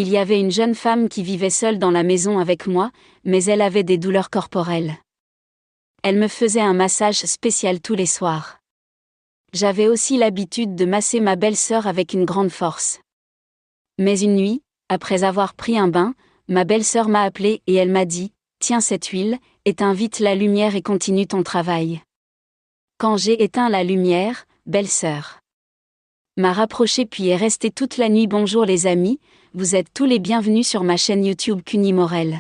Il y avait une jeune femme qui vivait seule dans la maison avec moi, mais elle avait des douleurs corporelles. Elle me faisait un massage spécial tous les soirs. J'avais aussi l'habitude de masser ma belle-sœur avec une grande force. Mais une nuit, après avoir pris un bain, ma belle-sœur m'a appelé et elle m'a dit « Tiens cette huile, éteins vite la lumière et continue ton travail. » Quand j'ai éteint la lumière, belle-sœur m'a rapproché puis est restée toute la nuit. Bonjour les amis, vous êtes tous les bienvenus sur ma chaîne YouTube Cuny Morel.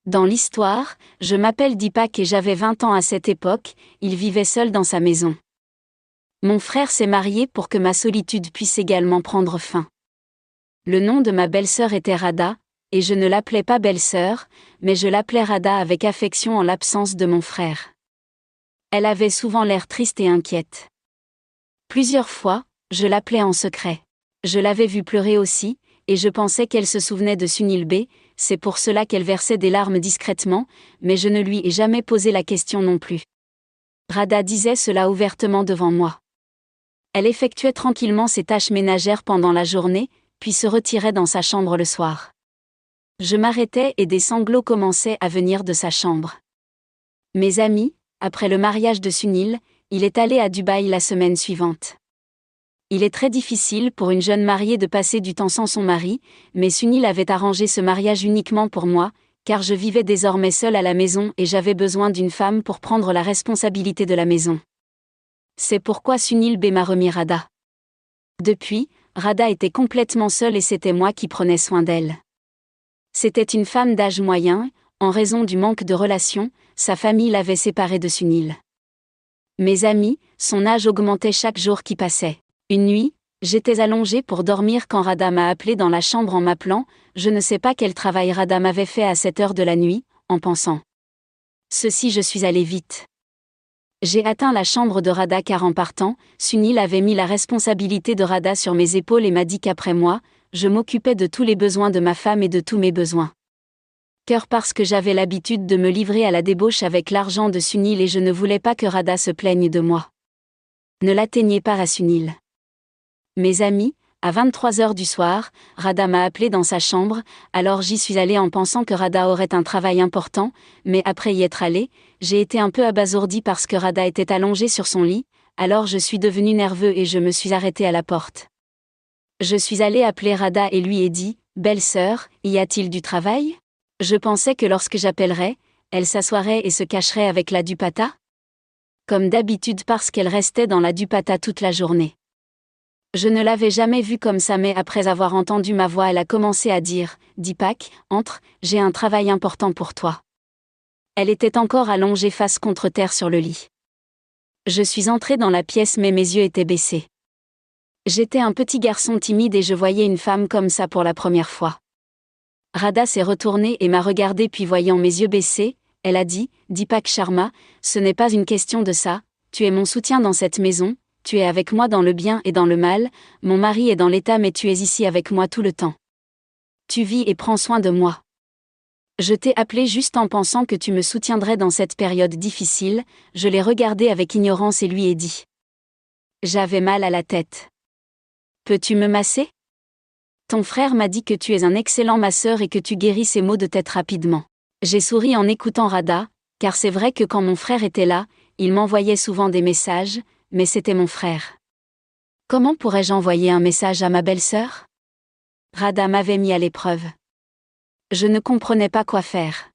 Dans l'histoire, je m'appelle Deepak et j'avais 20 ans à cette époque, il vivait seul dans sa maison. Mon frère s'est marié pour que ma solitude puisse également prendre fin. Le nom de ma belle-sœur était Rada, et je ne l'appelais pas belle-sœur, mais je l'appelais Rada avec affection en l'absence de mon frère. Elle avait souvent l'air triste et inquiète. Plusieurs fois, je l'appelais en secret. Je l'avais vue pleurer aussi, et je pensais qu'elle se souvenait de Sunil B, c'est pour cela qu'elle versait des larmes discrètement, mais je ne lui ai jamais posé la question non plus. Rada disait cela ouvertement devant moi. Elle effectuait tranquillement ses tâches ménagères pendant la journée, puis se retirait dans sa chambre le soir. Je m'arrêtais et des sanglots commençaient à venir de sa chambre. Mes amis, après le mariage de Sunil, il est allé à Dubaï la semaine suivante. Il est très difficile pour une jeune mariée de passer du temps sans son mari, mais Sunil avait arrangé ce mariage uniquement pour moi, car je vivais désormais seule à la maison et j'avais besoin d'une femme pour prendre la responsabilité de la maison. C'est pourquoi Sunil B m'a remis Rada. Depuis, Rada était complètement seule et c'était moi qui prenais soin d'elle. C'était une femme d'âge moyen, en raison du manque de relations, sa famille l'avait séparée de Sunil. Mes amis, son âge augmentait chaque jour qui passait. Une nuit, j'étais allongée pour dormir quand Rada m'a appelé dans la chambre en m'appelant, je ne sais pas quel travail Rada m'avait fait à cette heure de la nuit, en pensant. Ceci je suis allée vite. J'ai atteint la chambre de Rada car en partant, Sunil avait mis la responsabilité de Rada sur mes épaules et m'a dit qu'après moi, je m'occupais de tous les besoins de ma femme et de tous mes besoins. Car parce que j'avais l'habitude de me livrer à la débauche avec l'argent de Sunil et je ne voulais pas que Rada se plaigne de moi. Ne l'atteignez pas à Sunil. Mes amis, à 23h du soir, Rada m'a appelé dans sa chambre, alors j'y suis allée en pensant que Rada aurait un travail important, mais après y être allée, j'ai été un peu abasourdie parce que Rada était allongée sur son lit, alors je suis devenue nerveux et je me suis arrêtée à la porte. Je suis allée appeler Rada et lui ai dit « Belle-sœur, y a-t-il du travail ?» Je pensais que lorsque j'appellerais, elle s'assoirait et se cacherait avec la dupatta. Comme d'habitude parce qu'elle restait dans la dupatta toute la journée. Je ne l'avais jamais vue comme ça mais après avoir entendu ma voix elle a commencé à dire « Deepak, entre, j'ai un travail important pour toi. » Elle était encore allongée face contre terre sur le lit. Je suis entrée dans la pièce mais mes yeux étaient baissés. J'étais un petit garçon timide et je voyais une femme comme ça pour la première fois. Rada s'est retournée et m'a regardé puis voyant mes yeux baissés, elle a dit « Deepak Sharma, ce n'est pas une question de ça, tu es mon soutien dans cette maison. Tu es avec moi dans le bien et dans le mal, mon mari est dans l'état mais tu es ici avec moi tout le temps. Tu vis et prends soin de moi. Je t'ai appelé juste en pensant que tu me soutiendrais dans cette période difficile, je l'ai regardé avec ignorance et lui ai dit. J'avais mal à la tête. Peux-tu me masser ? Ton frère m'a dit que tu es un excellent masseur et que tu guéris ces maux de tête rapidement. J'ai souri en écoutant Rada, car c'est vrai que quand mon frère était là, il m'envoyait souvent des messages, mais c'était mon frère. Comment pourrais-je envoyer un message à ma belle-sœur ? Rada m'avait mis à l'épreuve. Je ne comprenais pas quoi faire.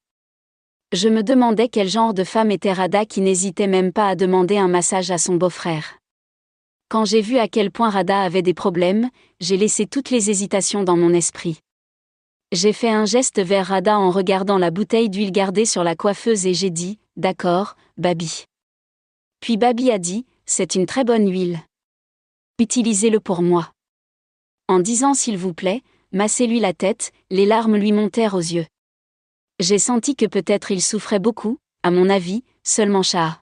Je me demandais quel genre de femme était Rada qui n'hésitait même pas à demander un massage à son beau-frère. Quand j'ai vu à quel point Rada avait des problèmes, j'ai laissé toutes les hésitations dans mon esprit. J'ai fait un geste vers Rada en regardant la bouteille d'huile gardée sur la coiffeuse et j'ai dit « D'accord, Babi ». Puis Babi a dit « C'est une très bonne huile. Utilisez-le pour moi. » En disant « S'il vous plaît, massez-lui la tête », les larmes lui montèrent aux yeux. J'ai senti que peut-être il souffrait beaucoup, à mon avis, seulement Shah.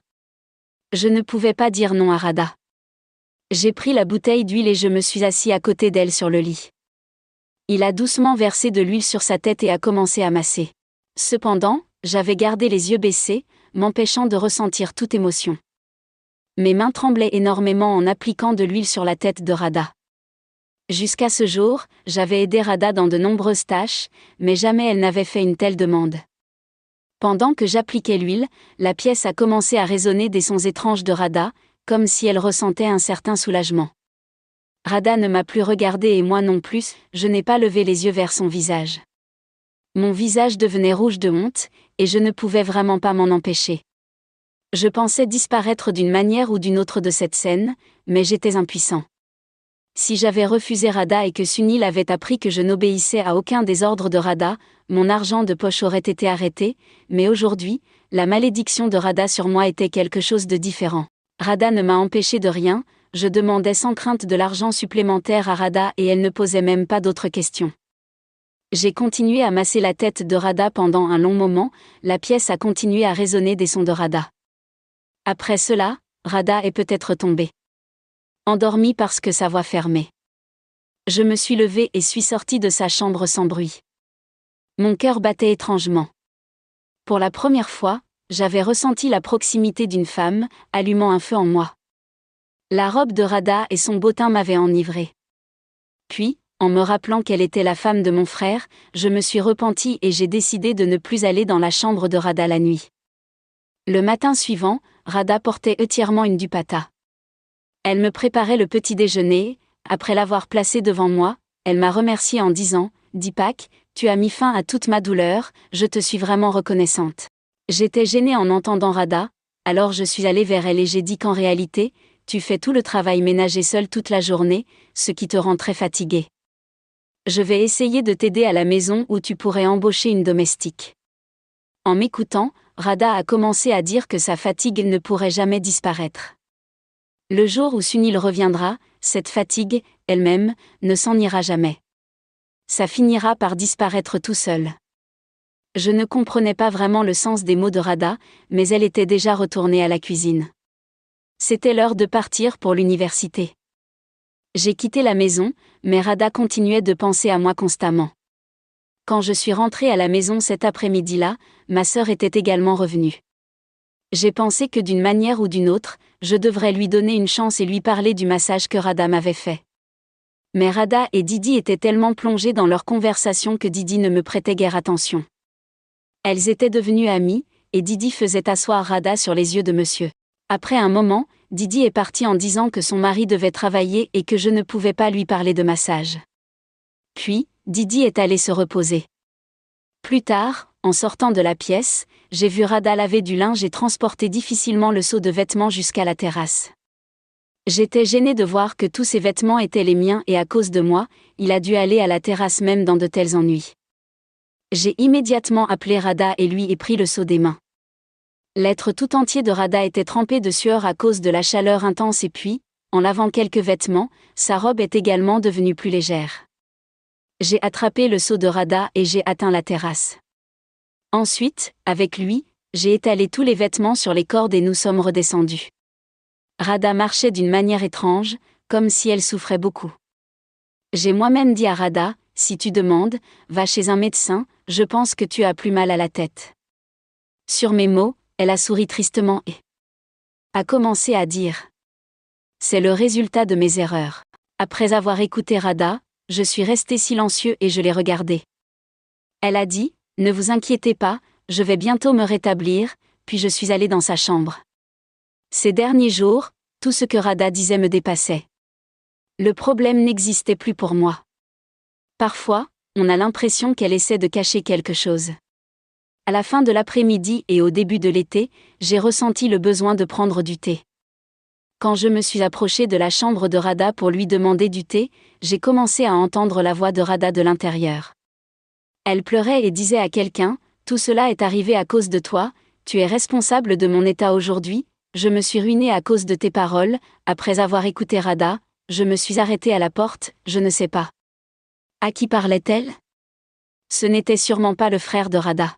Je ne pouvais pas dire non à Rada. J'ai pris la bouteille d'huile et je me suis assis à côté d'elle sur le lit. Il a doucement versé de l'huile sur sa tête et a commencé à masser. Cependant, j'avais gardé les yeux baissés, m'empêchant de ressentir toute émotion. Mes mains tremblaient énormément en appliquant de l'huile sur la tête de Rada. Jusqu'à ce jour, j'avais aidé Radha dans de nombreuses tâches, mais jamais elle n'avait fait une telle demande. Pendant que j'appliquais l'huile, la pièce a commencé à résonner des sons étranges de Radha, comme si elle ressentait un certain soulagement. Radha ne m'a plus regardé et moi non plus, je n'ai pas levé les yeux vers son visage. Mon visage devenait rouge de honte, et je ne pouvais vraiment pas m'en empêcher. Je pensais disparaître d'une manière ou d'une autre de cette scène, mais j'étais impuissant. Si j'avais refusé Radha et que Sunil avait appris que je n'obéissais à aucun des ordres de Radha, mon argent de poche aurait été arrêté, mais aujourd'hui, la malédiction de Radha sur moi était quelque chose de différent. Radha ne m'a empêché de rien, je demandais sans crainte de l'argent supplémentaire à Radha et elle ne posait même pas d'autres questions. J'ai continué à masser la tête de Radha pendant un long moment, la pièce a continué à résonner des sons de Radha. Après cela, Radha est peut-être tombée. Endormie parce que sa voix fermait. Je me suis levée et suis sortie de sa chambre sans bruit. Mon cœur battait étrangement. Pour la première fois, j'avais ressenti la proximité d'une femme, allumant un feu en moi. La robe de Radha et son beau teint m'avaient enivrée. Puis, en me rappelant qu'elle était la femme de mon frère, je me suis repentie et j'ai décidé de ne plus aller dans la chambre de Radha la nuit. Le matin suivant, Radha portait entièrement une dupatta. Elle me préparait le petit déjeuner, après l'avoir placé devant moi, elle m'a remercié en disant « Deepak, tu as mis fin à toute ma douleur, je te suis vraiment reconnaissante. » J'étais gênée en entendant Radha, alors je suis allée vers elle et j'ai dit qu'en réalité, tu fais tout le travail ménager seule toute la journée, ce qui te rend très fatiguée. Je vais essayer de t'aider à la maison où tu pourrais embaucher une domestique. En m'écoutant, Radha a commencé à dire que sa fatigue ne pourrait jamais disparaître. Le jour où Sunil reviendra, cette fatigue, elle-même, ne s'en ira jamais. Ça finira par disparaître tout seul. Je ne comprenais pas vraiment le sens des mots de Radha, mais elle était déjà retournée à la cuisine. C'était l'heure de partir pour l'université. J'ai quitté la maison, mais Radha continuait de penser à moi constamment. Quand je suis rentrée à la maison cet après-midi-là, ma sœur était également revenue. J'ai pensé que d'une manière ou d'une autre, je devrais lui donner une chance et lui parler du massage que Radha m'avait fait. Mais Radha et Didi étaient tellement plongées dans leur conversation que Didi ne me prêtait guère attention. Elles étaient devenues amies, et Didi faisait asseoir Radha sur les yeux de monsieur. Après un moment, Didi est partie en disant que son mari devait travailler et que je ne pouvais pas lui parler de massage. Puis, Didi est allée se reposer. Plus tard, en sortant de la pièce, j'ai vu Radha laver du linge et transporter difficilement le seau de vêtements jusqu'à la terrasse. J'étais gênée de voir que tous ces vêtements étaient les miens et à cause de moi, il a dû aller à la terrasse même dans de tels ennuis. J'ai immédiatement appelé Radha et lui ai pris le seau des mains. L'être tout entier de Radha était trempé de sueur à cause de la chaleur intense et puis, en lavant quelques vêtements, sa robe est également devenue plus légère. J'ai attrapé le seau de Radha et j'ai atteint la terrasse. Ensuite, avec lui, j'ai étalé tous les vêtements sur les cordes et nous sommes redescendus. Radha marchait d'une manière étrange, comme si elle souffrait beaucoup. J'ai moi-même dit à Radha, si tu demandes, va chez un médecin, je pense que tu as plus mal à la tête. Sur mes mots, elle a souri tristement et a commencé à dire. C'est le résultat de mes erreurs. Après avoir écouté Radha, je suis resté silencieux et je l'ai regardé. Elle a dit, ne vous inquiétez pas, je vais bientôt me rétablir, puis je suis allé dans sa chambre. Ces derniers jours, tout ce que Radha disait me dépassait. Le problème n'existait plus pour moi. Parfois, on a l'impression qu'elle essaie de cacher quelque chose. À la fin de l'après-midi et au début de l'été, j'ai ressenti le besoin de prendre du thé. Quand je me suis approchée de la chambre de Radha pour lui demander du thé, j'ai commencé à entendre la voix de Radha de l'intérieur. Elle pleurait et disait à quelqu'un, « Tout cela est arrivé à cause de toi, tu es responsable de mon état aujourd'hui, je me suis ruinée à cause de tes paroles, après avoir écouté Radha, je me suis arrêtée à la porte, je ne sais pas. » À qui parlait-elle ? Ce n'était sûrement pas le frère de Radha.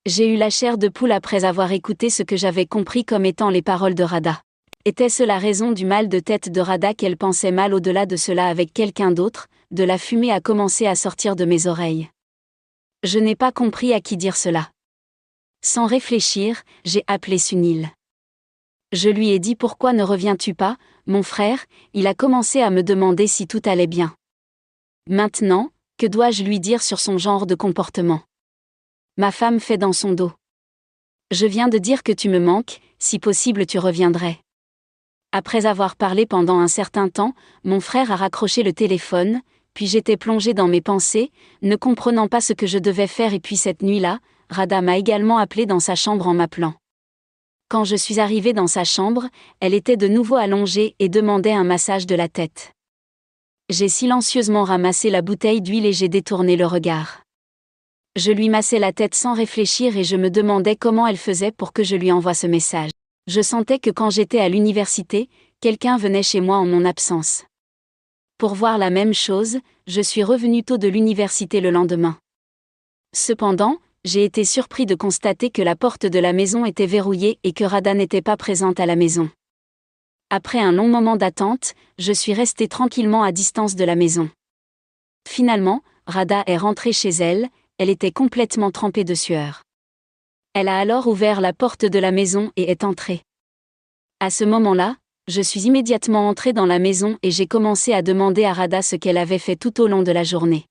J'ai eu la chair de poule après avoir écouté ce que j'avais compris comme étant les paroles de Radha. Était-ce la raison du mal de tête de Radha qu'elle pensait mal au-delà de cela avec quelqu'un d'autre ? De la fumée a commencé à sortir de mes oreilles. Je n'ai pas compris à qui dire cela. Sans réfléchir, j'ai appelé Sunil. Je lui ai dit pourquoi ne reviens-tu pas, mon frère, il a commencé à me demander si tout allait bien. Maintenant, que dois-je lui dire sur son genre de comportement? Ma femme fait dans son dos. Je viens de dire que tu me manques, si possible tu reviendrais. Après avoir parlé pendant un certain temps, mon frère a raccroché le téléphone, puis j'étais plongée dans mes pensées, ne comprenant pas ce que je devais faire et puis cette nuit-là, Rada m'a également appelé dans sa chambre en m'appelant. Quand je suis arrivée dans sa chambre, elle était de nouveau allongée et demandait un massage de la tête. J'ai silencieusement ramassé la bouteille d'huile et j'ai détourné le regard. Je lui massais la tête sans réfléchir et je me demandais comment elle faisait pour que je lui envoie ce message. Je sentais que quand j'étais à l'université, quelqu'un venait chez moi en mon absence. Pour voir la même chose, je suis revenue tôt de l'université le lendemain. Cependant, j'ai été surpris de constater que la porte de la maison était verrouillée et que Rada n'était pas présente à la maison. Après un long moment d'attente, je suis restée tranquillement à distance de la maison. Finalement, Rada est rentrée chez elle, elle était complètement trempée de sueur. Elle a alors ouvert la porte de la maison et est entrée. À ce moment-là, je suis immédiatement entrée dans la maison et j'ai commencé à demander à Rada ce qu'elle avait fait tout au long de la journée.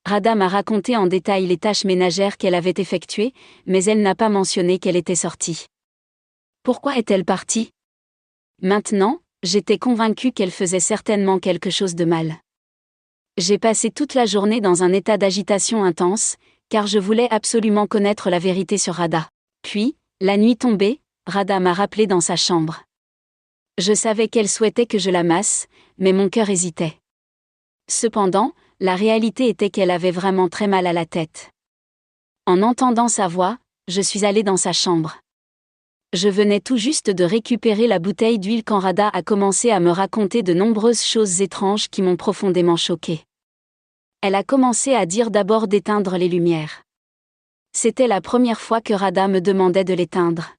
Rada m'a raconté en détail les tâches ménagères qu'elle avait effectuées, mais elle n'a pas mentionné qu'elle était sortie. Pourquoi est-elle partie? Maintenant, j'étais convaincue qu'elle faisait certainement quelque chose de mal. J'ai passé toute la journée dans un état d'agitation intense, car je voulais absolument connaître la vérité sur Rada. Puis, la nuit tombée, Rada m'a rappelé dans sa chambre. Je savais qu'elle souhaitait que je la masse, mais mon cœur hésitait. Cependant, la réalité était qu'elle avait vraiment très mal à la tête. En entendant sa voix, je suis allée dans sa chambre. Je venais tout juste de récupérer la bouteille d'huile quand Rada a commencé à me raconter de nombreuses choses étranges qui m'ont profondément choquée. Elle a commencé à dire d'abord d'éteindre les lumières. C'était la première fois que Rada me demandait de l'éteindre.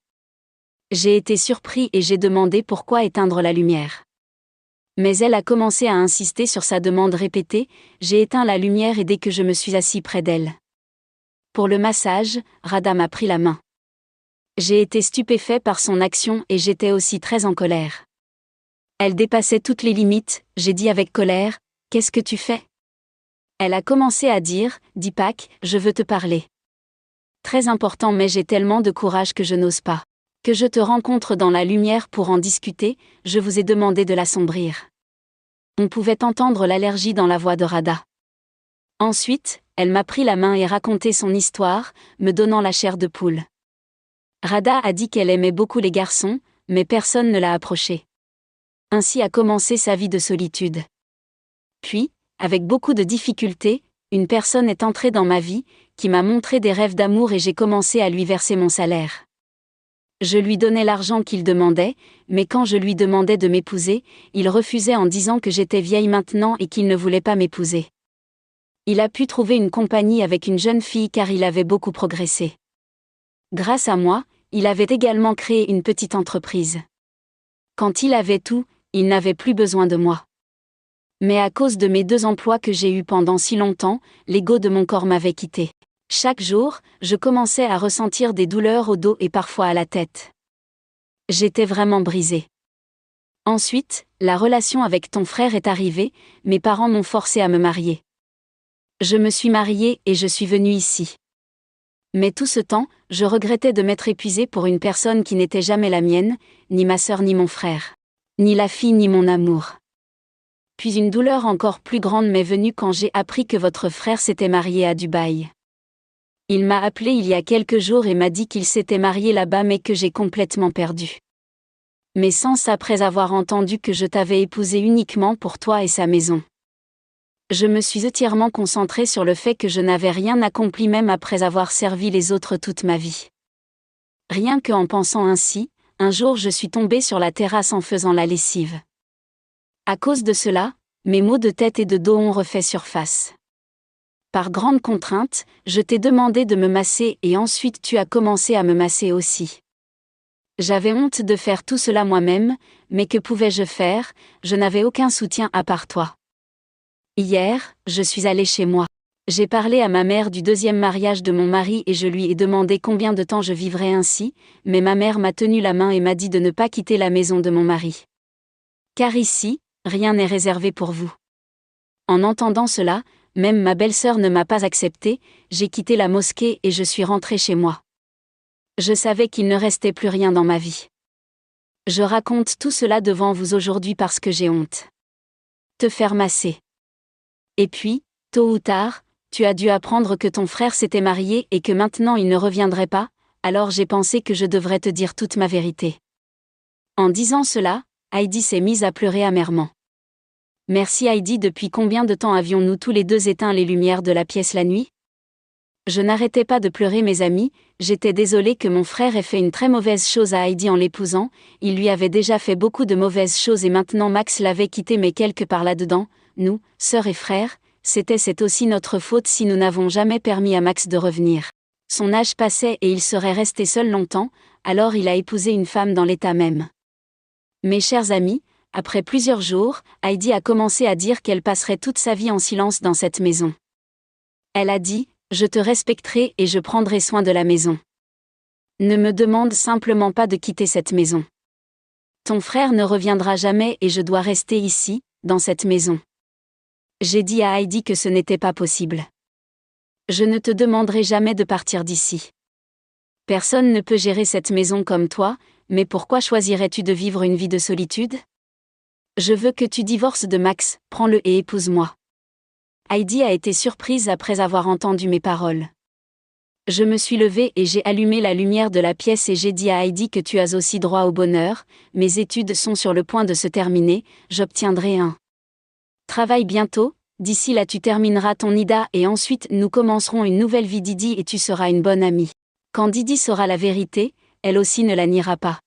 J'ai été surpris et j'ai demandé pourquoi éteindre la lumière. Mais elle a commencé à insister sur sa demande répétée, j'ai éteint la lumière et dès que je me suis assis près d'elle. Pour le massage, Rada m'a pris la main. J'ai été stupéfait par son action et j'étais aussi très en colère. Elle dépassait toutes les limites, j'ai dit avec colère, « Qu'est-ce que tu fais ?» Elle a commencé à dire, « Deepak, je veux te parler. Très important mais j'ai tellement de courage que je n'ose pas. Que je te rencontre dans la lumière pour en discuter, je vous ai demandé de l'assombrir. » On pouvait entendre l'allergie dans la voix de Rada. Ensuite, elle m'a pris la main et raconté son histoire, me donnant la chair de poule. Rada a dit qu'elle aimait beaucoup les garçons, mais personne ne l'a approchée. Ainsi a commencé sa vie de solitude. Puis, avec beaucoup de difficultés, une personne est entrée dans ma vie, qui m'a montré des rêves d'amour et j'ai commencé à lui verser mon salaire. Je lui donnais l'argent qu'il demandait, mais quand je lui demandais de m'épouser, il refusait en disant que j'étais vieille maintenant et qu'il ne voulait pas m'épouser. Il a pu trouver une compagnie avec une jeune fille car il avait beaucoup progressé. Grâce à moi, il avait également créé une petite entreprise. Quand il avait tout, il n'avait plus besoin de moi. Mais à cause de mes 2 emplois que j'ai eus pendant si longtemps, l'ego de mon corps m'avait quitté. Chaque jour, je commençais à ressentir des douleurs au dos et parfois à la tête. J'étais vraiment brisée. Ensuite, la relation avec ton frère est arrivée, mes parents m'ont forcé à me marier. Je me suis mariée et je suis venue ici. Mais tout ce temps, je regrettais de m'être épuisée pour une personne qui n'était jamais la mienne, ni ma sœur ni mon frère. Ni la fille ni mon amour. Puis une douleur encore plus grande m'est venue quand j'ai appris que votre frère s'était marié à Dubaï. Il m'a appelé il y a quelques jours et m'a dit qu'il s'était marié là-bas mais que j'ai complètement perdu mes sens après avoir entendu que je t'avais épousé uniquement pour toi et sa maison. Je me suis entièrement concentrée sur le fait que je n'avais rien accompli même après avoir servi les autres toute ma vie. Rien qu'en pensant ainsi, un jour je suis tombée sur la terrasse en faisant la lessive. À cause de cela, mes maux de tête et de dos ont refait surface. Par grande contrainte, je t'ai demandé de me masser et ensuite tu as commencé à me masser aussi. J'avais honte de faire tout cela moi-même, mais que pouvais-je faire? Je n'avais aucun soutien à part toi. Hier, je suis allée chez moi. J'ai parlé à ma mère du deuxième mariage de mon mari et je lui ai demandé combien de temps je vivrais ainsi, mais ma mère m'a tenu la main et m'a dit de ne pas quitter la maison de mon mari. Car ici, rien n'est réservé pour vous. En entendant cela, même ma belle-sœur ne m'a pas accepté, j'ai quitté la mosquée et je suis rentrée chez moi. Je savais qu'il ne restait plus rien dans ma vie. Je raconte tout cela devant vous aujourd'hui parce que j'ai honte. Te faire masser. Et puis, tôt ou tard, tu as dû apprendre que ton frère s'était marié et que maintenant il ne reviendrait pas, alors j'ai pensé que je devrais te dire toute ma vérité. En disant cela, Heidi s'est mise à pleurer amèrement. Merci Heidi, depuis combien de temps avions-nous tous les deux éteint les lumières de la pièce la nuit ? Je n'arrêtais pas de pleurer mes amis, j'étais désolée que mon frère ait fait une très mauvaise chose à Heidi en l'épousant, il lui avait déjà fait beaucoup de mauvaises choses et maintenant Max l'avait quitté mais quelque part là-dedans, nous, sœurs et frères, c'est aussi notre faute si nous n'avons jamais permis à Max de revenir. Son âge passait et il serait resté seul longtemps, alors il a épousé une femme dans l'état même. Mes chers amis, après plusieurs jours, Heidi a commencé à dire qu'elle passerait toute sa vie en silence dans cette maison. Elle a dit, « Je te respecterai et je prendrai soin de la maison. Ne me demande simplement pas de quitter cette maison. Ton frère ne reviendra jamais et je dois rester ici, dans cette maison. » J'ai dit à Heidi que ce n'était pas possible. Je ne te demanderai jamais de partir d'ici. Personne ne peut gérer cette maison comme toi, mais pourquoi choisirais-tu de vivre une vie de solitude ? Je veux que tu divorces de Max, prends-le et épouse-moi. Heidi a été surprise après avoir entendu mes paroles. Je me suis levée et j'ai allumé la lumière de la pièce et j'ai dit à Heidi que tu as aussi droit au bonheur, mes études sont sur le point de se terminer, j'obtiendrai un travail bientôt, d'ici là tu termineras ton IDA et ensuite nous commencerons une nouvelle vie Didi et tu seras une bonne amie. Quand Didi saura la vérité, elle aussi ne la niera pas.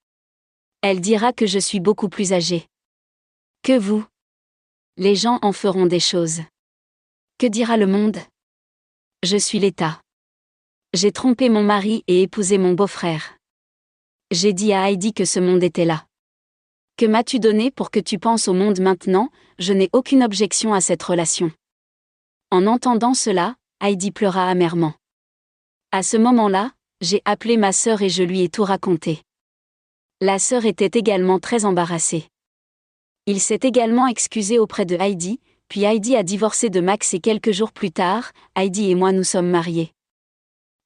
Elle dira que je suis beaucoup plus âgée que vous. Les gens en feront des choses. Que dira le monde ? Je suis l'État. J'ai trompé mon mari et épousé mon beau-frère. J'ai dit à Heidi que ce monde était là. Que m'as-tu donné pour que tu penses au monde maintenant ? Je n'ai aucune objection à cette relation. En entendant cela, Heidi pleura amèrement. À ce moment-là, j'ai appelé ma sœur et je lui ai tout raconté. La sœur était également très embarrassée. Il s'est également excusé auprès de Heidi, puis Heidi a divorcé de Max et quelques jours plus tard, Heidi et moi nous sommes mariés.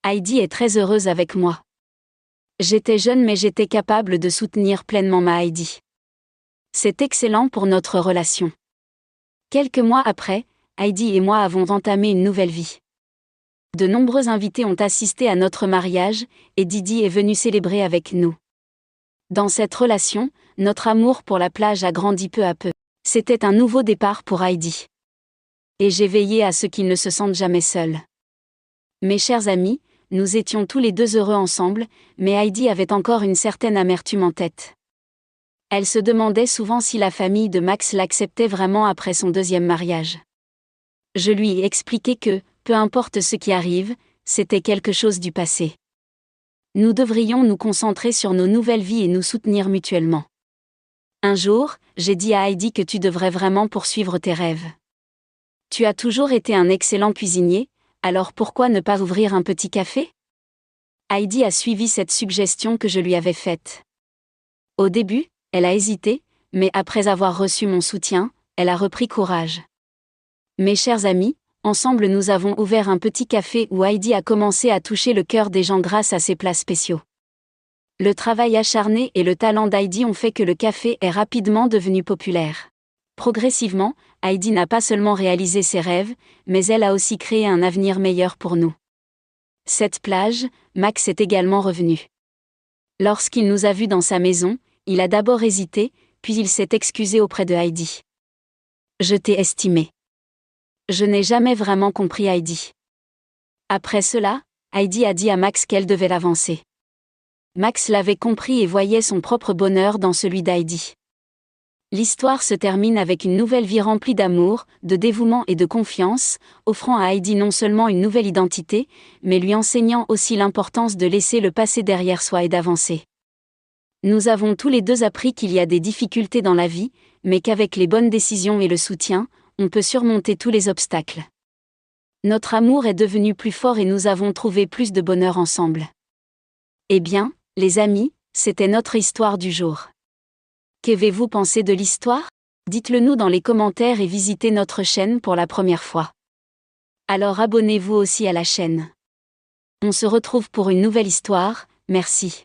Heidi est très heureuse avec moi. J'étais jeune mais j'étais capable de soutenir pleinement ma Heidi. C'est excellent pour notre relation. Quelques mois après, Heidi et moi avons entamé une nouvelle vie. De nombreux invités ont assisté à notre mariage, et Didi est venu célébrer avec nous. Dans cette relation, notre amour pour la plage a grandi peu à peu. C'était un nouveau départ pour Heidi. Et j'ai veillé à ce qu'ils ne se sentent jamais seuls. Mes chers amis, nous étions tous les deux heureux ensemble, mais Heidi avait encore une certaine amertume en tête. Elle se demandait souvent si la famille de Max l'acceptait vraiment après son deuxième mariage. Je lui ai expliqué que, peu importe ce qui arrive, c'était quelque chose du passé. Nous devrions nous concentrer sur nos nouvelles vies et nous soutenir mutuellement. Un jour, j'ai dit à Heidi que tu devrais vraiment poursuivre tes rêves. Tu as toujours été un excellent cuisinier, alors pourquoi ne pas ouvrir un petit café ? Heidi a suivi cette suggestion que je lui avais faite. Au début, elle a hésité, mais après avoir reçu mon soutien, elle a repris courage. Mes chers amis, ensemble nous avons ouvert un petit café où Heidi a commencé à toucher le cœur des gens grâce à ses plats spéciaux. Le travail acharné et le talent d'Heidi ont fait que le café est rapidement devenu populaire. Progressivement, Heidi n'a pas seulement réalisé ses rêves, mais elle a aussi créé un avenir meilleur pour nous. Cette plage, Max est également revenu. Lorsqu'il nous a vus dans sa maison, il a d'abord hésité, puis il s'est excusé auprès de Heidi. Je t'ai estimé. Je n'ai jamais vraiment compris Heidi. Après cela, Heidi a dit à Max qu'elle devait l'avancer. Max l'avait compris et voyait son propre bonheur dans celui d'Heidi. L'histoire se termine avec une nouvelle vie remplie d'amour, de dévouement et de confiance, offrant à Heidi non seulement une nouvelle identité, mais lui enseignant aussi l'importance de laisser le passé derrière soi et d'avancer. Nous avons tous les deux appris qu'il y a des difficultés dans la vie, mais qu'avec les bonnes décisions et le soutien, on peut surmonter tous les obstacles. Notre amour est devenu plus fort et nous avons trouvé plus de bonheur ensemble. Eh bien, les amis, c'était notre histoire du jour. Qu'avez-vous pensé de l'histoire? Dites-le nous dans les commentaires et visitez notre chaîne pour la première fois. Alors abonnez-vous aussi à la chaîne. On se retrouve pour une nouvelle histoire, merci.